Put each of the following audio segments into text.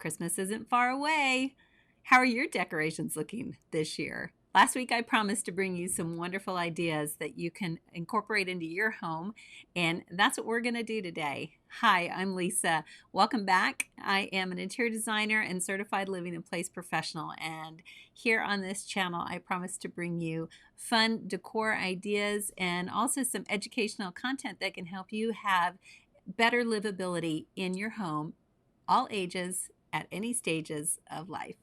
Christmas isn't far away. How are your decorations looking this year? Last week, I promised to bring you some wonderful ideas that you can incorporate into your home, and that's what we're going to do today. Hi, I'm Lisa. Welcome back. I am an interior designer and certified living in place professional, and here on this channel, I promise to bring you fun decor ideas and also some educational content that can help you have better livability in your home, all ages, at any stages of life.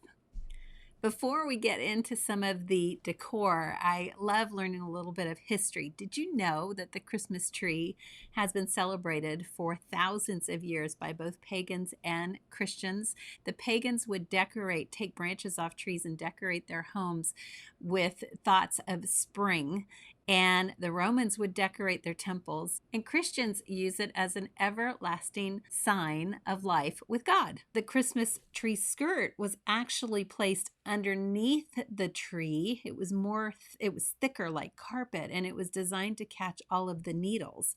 Before we get into some of the decor, I love learning a little bit of history. Did you know that the Christmas tree has been celebrated for thousands of years by both pagans and Christians? The pagans would take branches off trees and decorate their homes with thoughts of spring, and the Romans would decorate their temples, and Christians use it as an everlasting sign of life with God. The Christmas tree skirt was actually placed underneath the tree. It was thicker like carpet, and it was designed to catch all of the needles.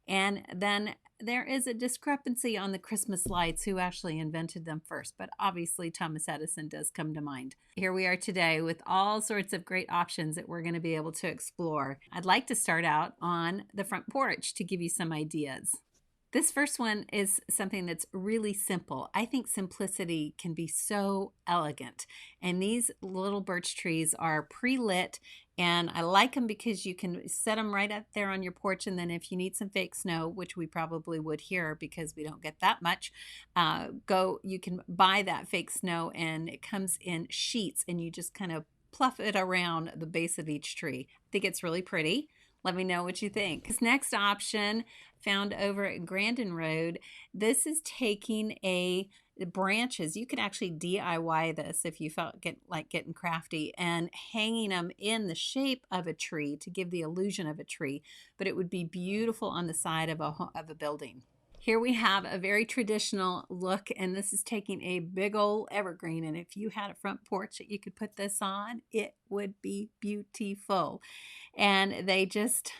And then there is a discrepancy on the Christmas lights, who actually invented them first, but obviously Thomas Edison does come to mind. Here we are today with all sorts of great options that we're going to be able to explore. I'd like to start out on the front porch to give you some ideas. This first one is something that's really simple. I think simplicity can be so elegant. And these little birch trees are pre-lit, and I like them because you can set them right up there on your porch, and then if you need some fake snow, which we probably would here because we don't get that much, you can buy that fake snow, and it comes in sheets, and you just kind of pluff it around the base of each tree. I think it's really pretty. Let me know what you think. This next option, found over at Grandin Road, this is taking branches. You can actually DIY this if you felt like getting crafty, and hanging them in the shape of a tree to give the illusion of a tree, but it would be beautiful on the side of a building. Here we have a very traditional look, and this is taking a big old evergreen, and if you had a front porch that you could put this on, it would be beautiful. And they just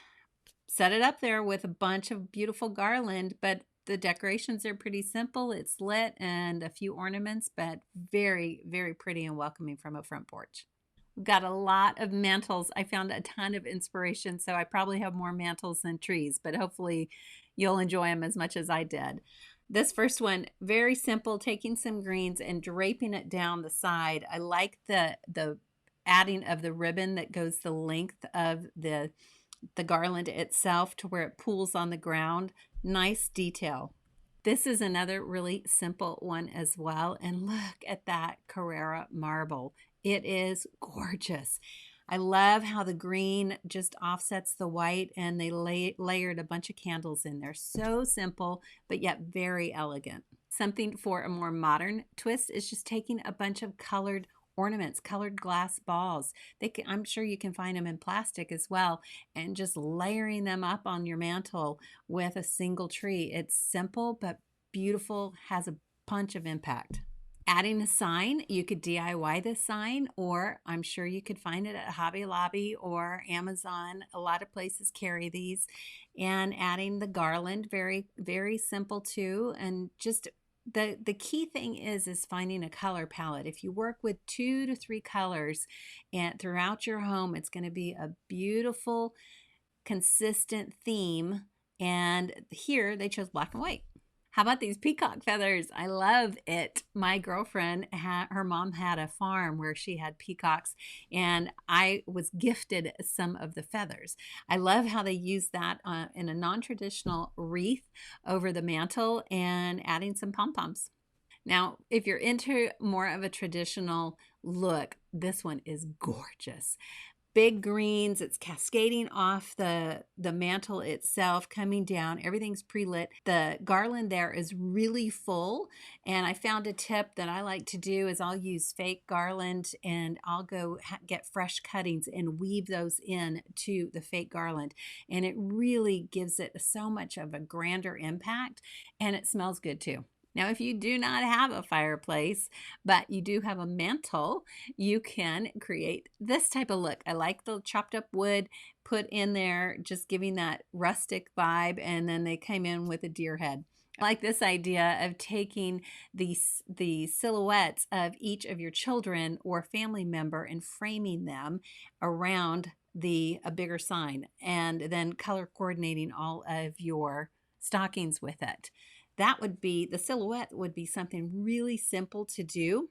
set it up there with a bunch of beautiful garland, but the decorations are pretty simple. It's lit and a few ornaments, but very, very pretty and welcoming from a front porch. We've got a lot of mantles. I found a ton of inspiration, so I probably have more mantles than trees, but hopefully you'll enjoy them as much as I did. This first one, very simple, taking some greens and draping it down the side. I like the adding of the ribbon that goes the length of the garland itself to where it pools on the ground. Nice detail. This is another really simple one as well, and look at that Carrara marble. It is gorgeous. I love how the green just offsets the white, and they layered a bunch of candles in there. So simple, but yet very elegant. Something for a more modern twist is just taking a bunch of colored ornaments, colored glass balls. I'm sure you can find them in plastic as well, and just layering them up on your mantle with a single tree. It's simple but beautiful, has a punch of impact. Adding a sign, you could DIY this sign, or I'm sure you could find it at Hobby Lobby or Amazon. A lot of places carry these. And adding the garland, very, very simple too. And just the key thing is finding a color palette. If you work with 2 to 3 colors and throughout your home, it's going to be a beautiful, consistent theme. And here they chose black and white. How about these peacock feathers? I love it. My girlfriend, her mom had a farm where she had peacocks, and I was gifted some of the feathers. I love how they use that in a non-traditional wreath over the mantle, and adding some pom-poms. Now, if you're into more of a traditional look, this one is gorgeous. Big greens, it's cascading off the mantle itself, coming down. Everything's pre-lit. The garland there is really full, and I found a tip that I like to do is I'll use fake garland, and I'll go get fresh cuttings and weave those in to the fake garland, and it really gives it so much of a grander impact, and it smells good too. Now, if you do not have a fireplace, but you do have a mantle, you can create this type of look. I like the chopped up wood put in there, just giving that rustic vibe, and then they came in with a deer head. I like this idea of taking the silhouettes of each of your children or family member and framing them around a bigger sign, and then color coordinating all of your stockings with it. That would be, the silhouette would be something really simple to do.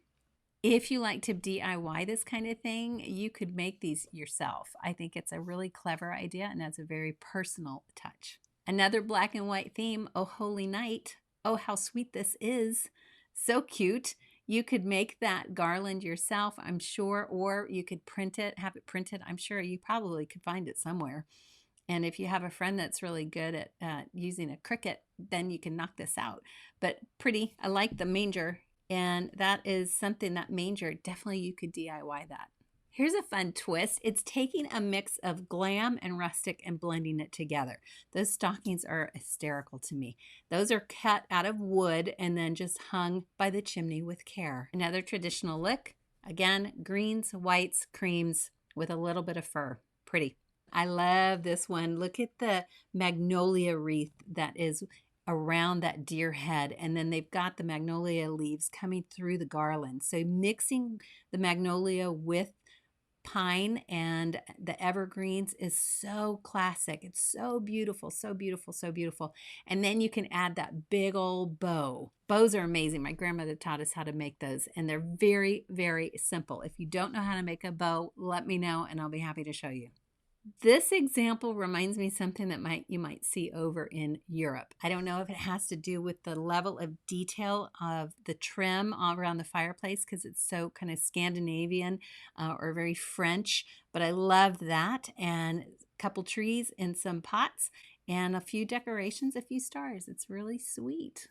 If you like to DIY this kind of thing, you could make these yourself. I think it's a really clever idea and that's a very personal touch. Another black and white theme, Oh Holy Night. Oh, how sweet this is. So cute. You could make that garland yourself, I'm sure, or you could print it, have it printed. I'm sure you probably could find it somewhere. And if you have a friend that's really good at using a Cricut, then you can knock this out. But pretty, I like the manger. And that is something, that manger, definitely you could DIY that. Here's a fun twist. It's taking a mix of glam and rustic and blending it together. Those stockings are hysterical to me. Those are cut out of wood and then just hung by the chimney with care. Another traditional look. Again, greens, whites, creams with a little bit of fur. Pretty. I love this one. Look at the magnolia wreath that is around that deer head, and then they've got the magnolia leaves coming through the garland. So mixing the magnolia with pine and the evergreens is so classic. It's so beautiful, so beautiful, so beautiful. And then you can add that big old bow. Bows are amazing. My grandmother taught us how to make those, and they're very, very simple. If you don't know how to make a bow, let me know and I'll be happy to show you. This example reminds me something that you might see over in Europe. I don't know if it has to do with the level of detail of the trim around the fireplace because it's so kind of Scandinavian or very French, but I love that. And a couple trees in some pots and a few decorations, a few stars. It's really sweet.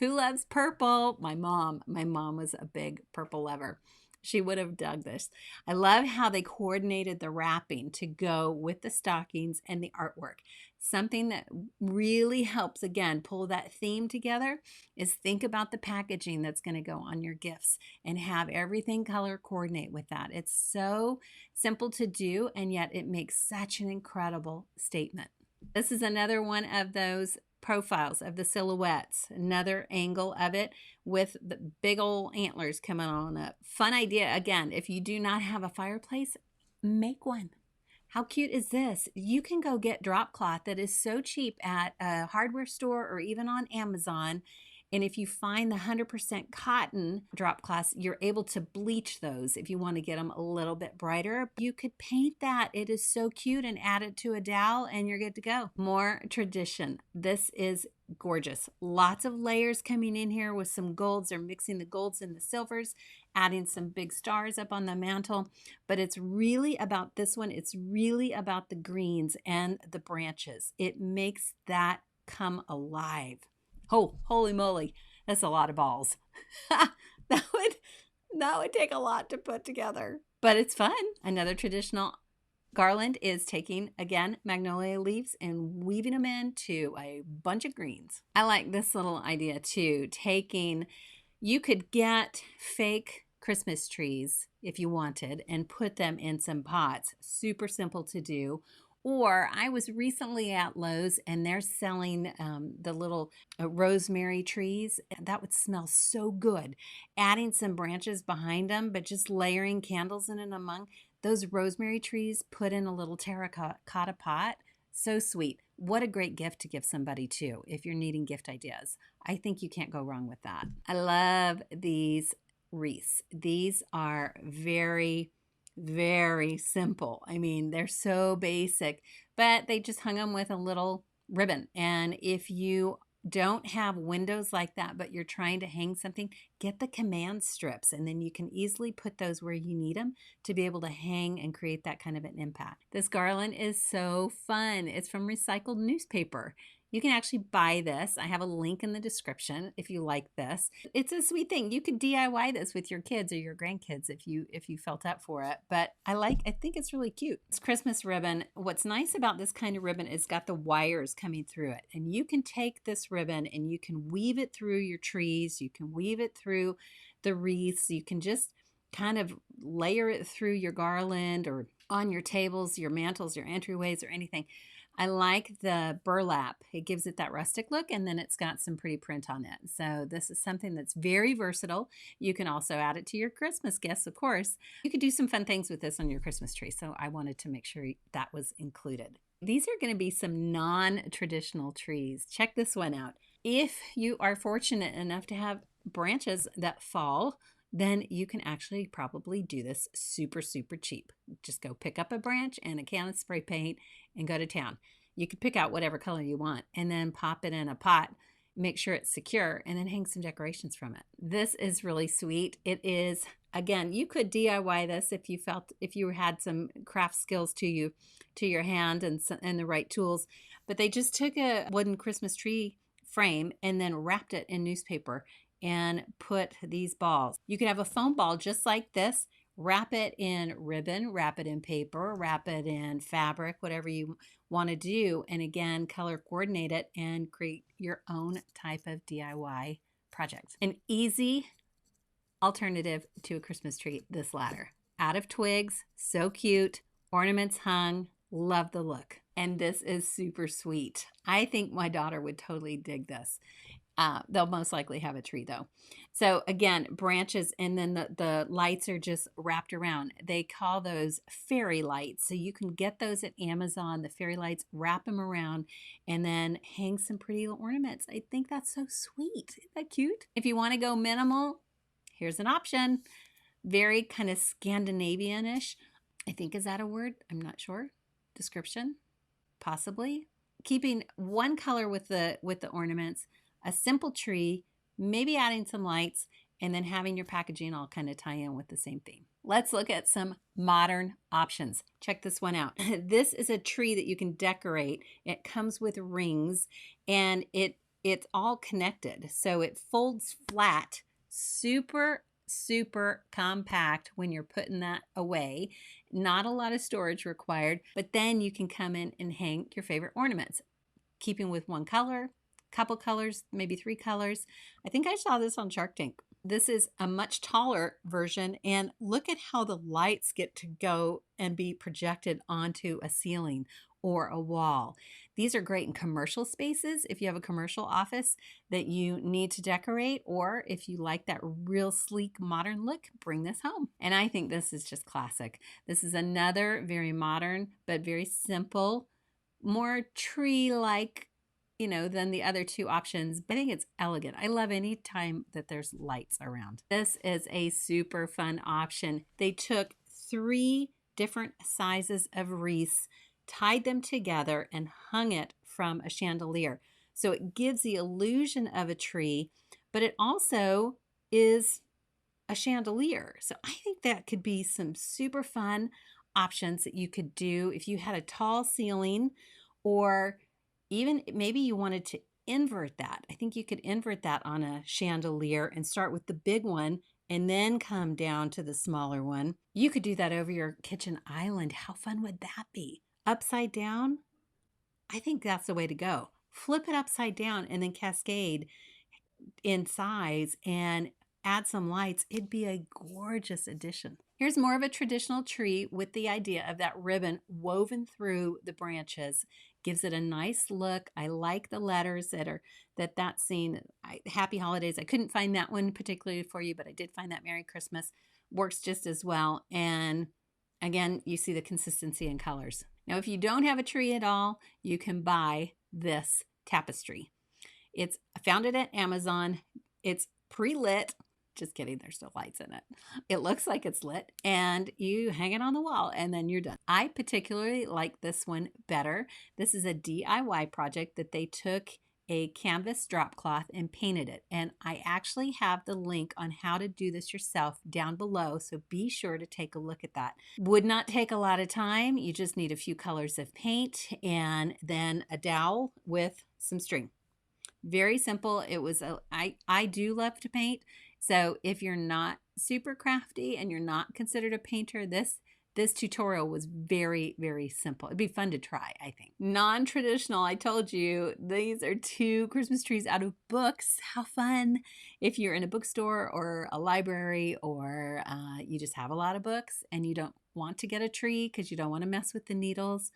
Who loves purple? My mom. My mom was a big purple lover. She would have dug this. I love how they coordinated the wrapping to go with the stockings and the artwork. Something that really helps, again, pull that theme together is think about the packaging that's going to go on your gifts and have everything color coordinate with that. It's so simple to do, and yet it makes such an incredible statement. This is another one of those profiles of the silhouettes, another angle of it with the big old antlers coming on up. Fun idea. Again, if you do not have a fireplace, make one. How cute is this? You can go get drop cloth that is so cheap at a hardware store or even on Amazon. And if you find the 100% cotton drop cloths, you're able to bleach those if you want to get them a little bit brighter. You could paint that. It is so cute, and add it to a dowel and you're good to go. More tradition. This is gorgeous. Lots of layers coming in here with some golds. They're mixing the golds and the silvers, adding some big stars up on the mantle. But it's really about this one. It's really about the greens and the branches. It makes that come alive. Oh, holy moly, that's a lot of balls. that would take a lot to put together, but it's fun. Another traditional garland is taking, again, magnolia leaves and weaving them into a bunch of greens. I like this little idea too. You could get fake Christmas trees if you wanted and put them in some pots. Super simple to do. Or I was recently at Lowe's and they're selling the little rosemary trees. That would smell so good. Adding some branches behind them, but just layering candles in and among those rosemary trees, put in a little terracotta pot. So sweet. What a great gift to give somebody too, if you're needing gift ideas. I think you can't go wrong with that. I love these wreaths. These are very simple. I mean, they're so basic, but they just hung them with a little ribbon. And if you don't have windows like that, but you're trying to hang something, get the command strips, and then you can easily put those where you need them to be able to hang and create that kind of an impact. This garland is so fun. It's from recycled newspaper. You can actually buy this. I have a link in the description if you like this. It's a sweet thing. You could DIY this with your kids or your grandkids if you felt up for it. But I think it's really cute. It's Christmas ribbon. What's nice about this kind of ribbon is it's got the wires coming through it. And you can take this ribbon and you can weave it through your trees. You can weave it through the wreaths. You can just kind of layer it through your garland or on your tables, your mantles, your entryways, or anything. I like the burlap. It gives it that rustic look, and then it's got some pretty print on it. So this is something that's very versatile. You can also add it to your Christmas gifts, of course. You could do some fun things with this on your Christmas tree. So I wanted to make sure that was included. These are going to be some non-traditional trees. Check this one out. If you are fortunate enough to have branches that fall, then you can actually probably do this super, super cheap. Just go pick up a branch and a can of spray paint and go to town. You could pick out whatever color you want and then pop it in a pot, make sure it's secure, and then hang some decorations from it. This is really sweet. It is, again, you could DIY this if you had some craft skills to your hand and the right tools. But they just took a wooden Christmas tree frame and then wrapped it in newspaper and put these balls. You could have a foam ball just like this, wrap it in ribbon, wrap it in paper, wrap it in fabric, whatever you want to do. And again, color coordinate it and create your own type of DIY project. An easy alternative to a Christmas tree, this ladder. Out of twigs, so cute, ornaments hung, love the look. And this is super sweet. I think my daughter would totally dig this. They'll most likely have a tree though. So again, branches, and then the lights are just wrapped around. They call those fairy lights. So you can get those at Amazon, the fairy lights, wrap them around, and then hang some pretty little ornaments. I think that's so sweet. Isn't that cute? If you want to go minimal, here's an option. Very kind of Scandinavian-ish. I think, is that a word? I'm not sure. Description? Possibly. Keeping one color with the ornaments, a simple tree, maybe adding some lights, and then having your packaging all kind of tie in with the same theme. Let's look at some modern options. Check this one out. This is a tree that you can decorate. It comes with rings, and it's all connected. So it folds flat, super compact when you're putting that away. Not a lot of storage required, but then you can come in and hang your favorite ornaments, keeping with one color, couple colors, maybe 3 colors. I think I saw this on Shark Tank. This is a much taller version, and look at how the lights get to go and be projected onto a ceiling or a wall. These are great in commercial spaces if you have a commercial office that you need to decorate, or if you like that real sleek modern look, bring this home. And I think this is just classic. This is another very modern but very simple, more tree-like than the other two options. But I think it's elegant. I love any time that there's lights around. This is a super fun option. They took 3 different sizes of wreaths, tied them together, and hung it from a chandelier. So it gives the illusion of a tree, but it also is a chandelier. So I think that could be some super fun options that you could do if you had a tall ceiling, or even maybe you wanted to invert that. I think you could invert that on a chandelier and start with the big one and then come down to the smaller one. You could do that over your kitchen island. How fun would that be? Upside down? I think that's the way to go. Flip it upside down and then cascade in size and add some lights. It'd be a gorgeous addition. Here's more of a traditional tree with the idea of that ribbon woven through the branches. Gives it a nice look. I like the letters that's seen. Happy Holidays. I couldn't find that one particularly for you, but I did find that Merry Christmas. Works just as well. And again, you see the consistency in colors. Now, if you don't have a tree at all, you can buy this tapestry. I found it at Amazon. It's pre-lit. Just kidding, there's still lights in it. It looks like it's lit, and you hang it on the wall and then you're done. I particularly like this one better. This is a DIY project that they took a canvas drop cloth and painted it. And I actually have the link on how to do this yourself down below, so be sure to take a look at that. Would not take a lot of time. You just need a few colors of paint and then a dowel with some string. Very simple. I do love to paint. So if you're not super crafty and you're not considered a painter, this tutorial was very, very simple. It'd be fun to try, I think. Non-traditional, I told you, these are 2 Christmas trees out of books. How fun. If you're in a bookstore or a library, or you just have a lot of books and you don't want to get a tree because you don't want to mess with the needles,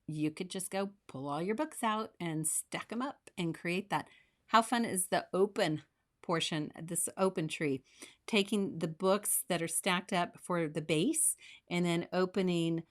you could just go pull all your books out and stack them up and create that. How fun is the open portion, this open tree? Taking the books that are stacked up for the base and then opening,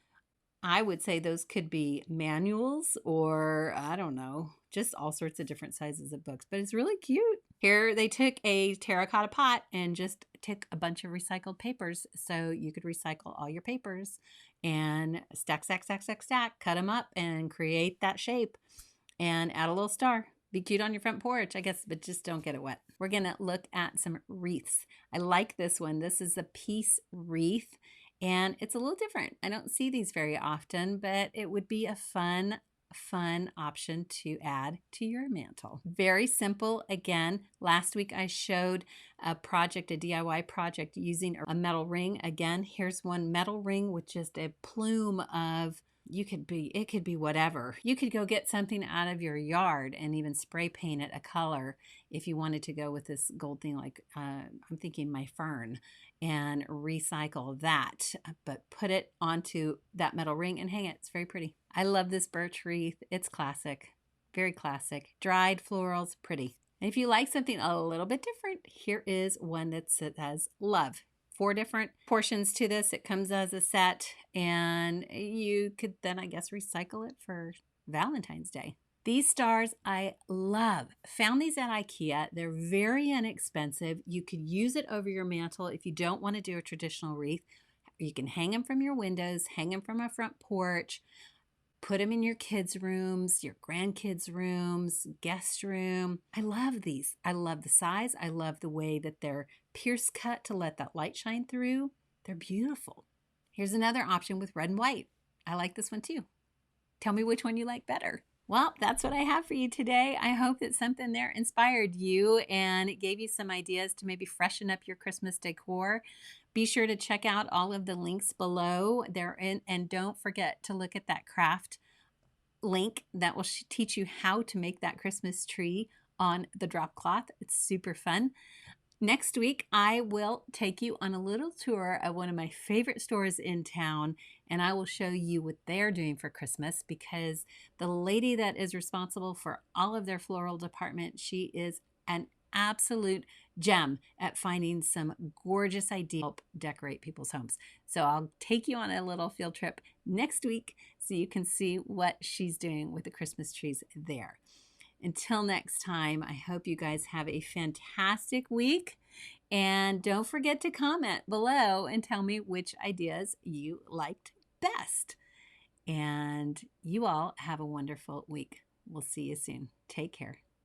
I would say those could be manuals or I don't know, just all sorts of different sizes of books, but it's really cute. Here they took a terracotta pot and just took a bunch of recycled papers, so you could recycle all your papers and stack, cut them up and create that shape and add a little star. Be cute on your front porch, I guess, but just don't get it wet. We're gonna look at some wreaths. I like this one. This is the peace wreath, and it's a little different. I don't see these very often, but it would be a fun option to add to your mantle. Very simple. Again, last week I showed a project, a DIY project using a metal ring. Again, here's one metal ring with just a plume of, it could be whatever. You could go get something out of your yard and even spray paint it a color if you wanted to go with this gold thing, like I'm thinking my fern, and recycle that, but put it onto that metal ring and hang it. It's very pretty. I love this birch wreath. It's classic, very classic. Dried florals, pretty. And if you like something a little bit different, here is one that says love. 4 different portions to this. It comes as a set, and you could then, I guess, recycle it for Valentine's Day. These stars I love. Found these at IKEA. They're very inexpensive. You could use it over your mantle if you don't want to do a traditional wreath. You can hang them from your windows, hang them from a front porch, put them in your kids' rooms, your grandkids' rooms, guest room. I love these. I love the size. I love the way that they're pierce cut to let that light shine through. They're beautiful. Here's another option with red and white. I like this one too. Tell me which one you like better. Well, that's what I have for you today. I hope that something there inspired you and it gave you some ideas to maybe freshen up your Christmas decor. Be sure to check out all of the links below. And don't forget to look at that craft link that will teach you how to make that Christmas tree on the drop cloth. It's super fun. Next week, I will take you on a little tour of one of my favorite stores in town, and I will show you what they're doing for Christmas, because the lady that is responsible for all of their floral department, she is an absolute gem at finding some gorgeous ideas to help decorate people's homes. So I'll take you on a little field trip next week so you can see what she's doing with the Christmas trees there. Until next time, I hope you guys have a fantastic week. And don't forget to comment below and tell me which ideas you liked best. And you all have a wonderful week. We'll see you soon. Take care.